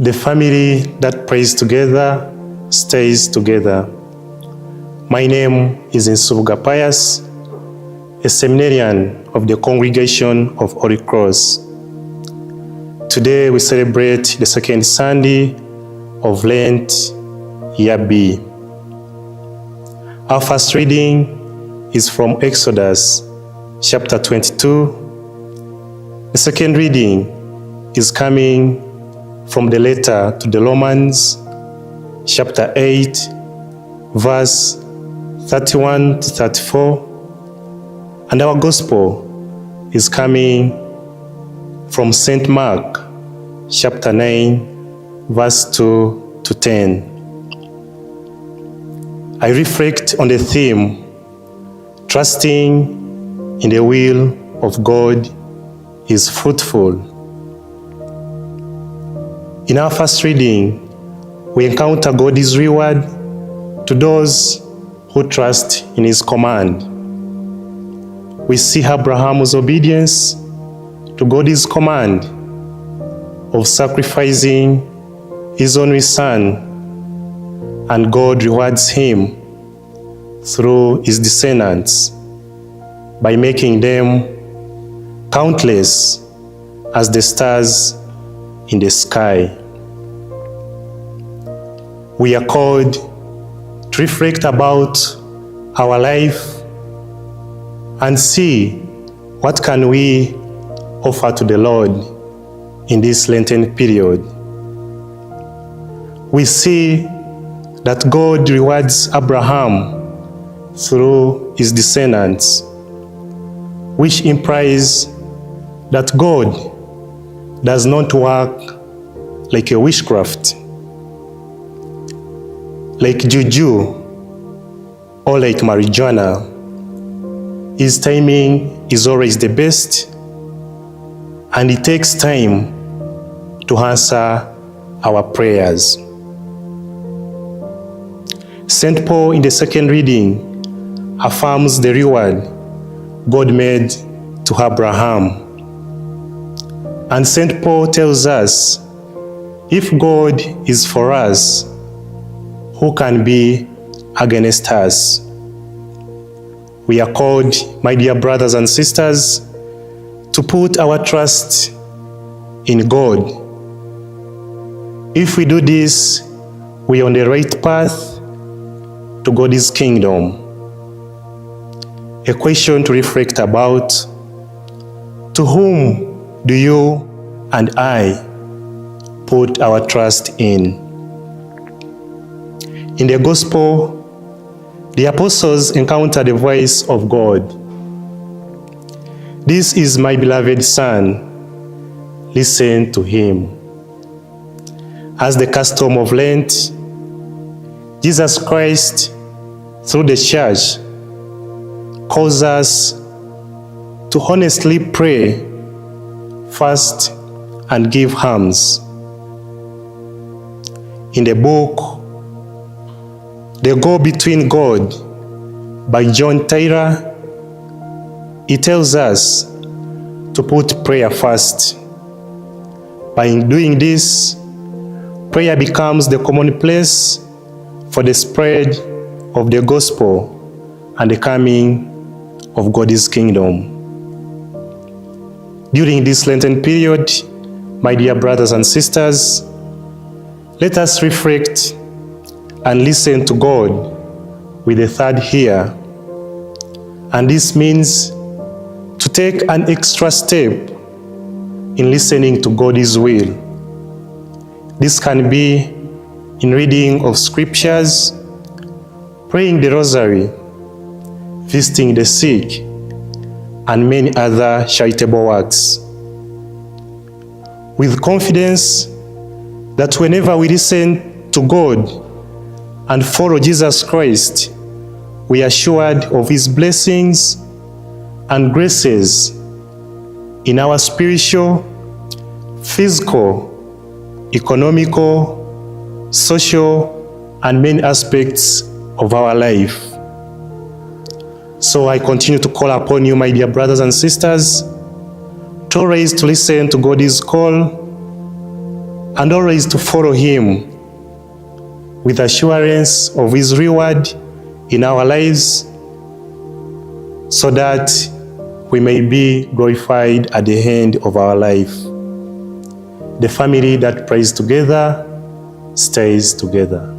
The family that prays together stays together. My name is Nsubuga Pius, a seminarian of the Congregation of Holy Cross. Today we celebrate the second Sunday of Lent, Year B. Our first reading is from Exodus chapter 22. The second reading is coming from the letter to the Romans, chapter 8, verse 31 to 34. And our gospel is coming from St. Mark, chapter 9, verse 2 to 10. I reflect on the theme, trusting in the will of God is fruitful. In our first reading, we encounter God's reward to those who trust in His command. We see Abraham's obedience to God's command of sacrificing his only son, and God rewards him through his descendants by making them countless as the stars in the sky. We are called to reflect about our life and see what can we offer to the Lord in this Lenten period. We see that God rewards Abraham through his descendants, which implies that God does not work like a witchcraft, like juju, or like marijuana. His timing is always the best, and it takes time to answer our prayers. St. Paul in the second reading affirms the reward God made to Abraham. And St. Paul tells us, if God is for us, who can be against us? We are called, my dear brothers and sisters, to put our trust in God. If we do this, we are on the right path to God's kingdom. A question to reflect about: to whom do you and I put our trust in? In the gospel, the apostles encounter the voice of God. This is my beloved Son, listen to him. As the custom of Lent, Jesus Christ, through the church, calls us to honestly pray, fast, and give alms. In the book, The Go Between God by John Tyler, it tells us to put prayer first. By doing this, prayer becomes the commonplace for the spread of the gospel and the coming of God's kingdom. During this Lenten period, my dear brothers and sisters, let us reflect and listen to God with a third ear. And this means to take an extra step in listening to God's will. This can be in reading of scriptures, praying the rosary, visiting the sick, and many other charitable works. With confidence that whenever we listen to God and follow Jesus Christ, we are assured of His blessings and graces in our spiritual, physical, economical, social, and many aspects of our life. So I continue to call upon you, my dear brothers and sisters, to always to listen to God's call and always to follow Him with assurance of His reward in our lives, so that we may be glorified at the end of our life. The family that prays together stays together.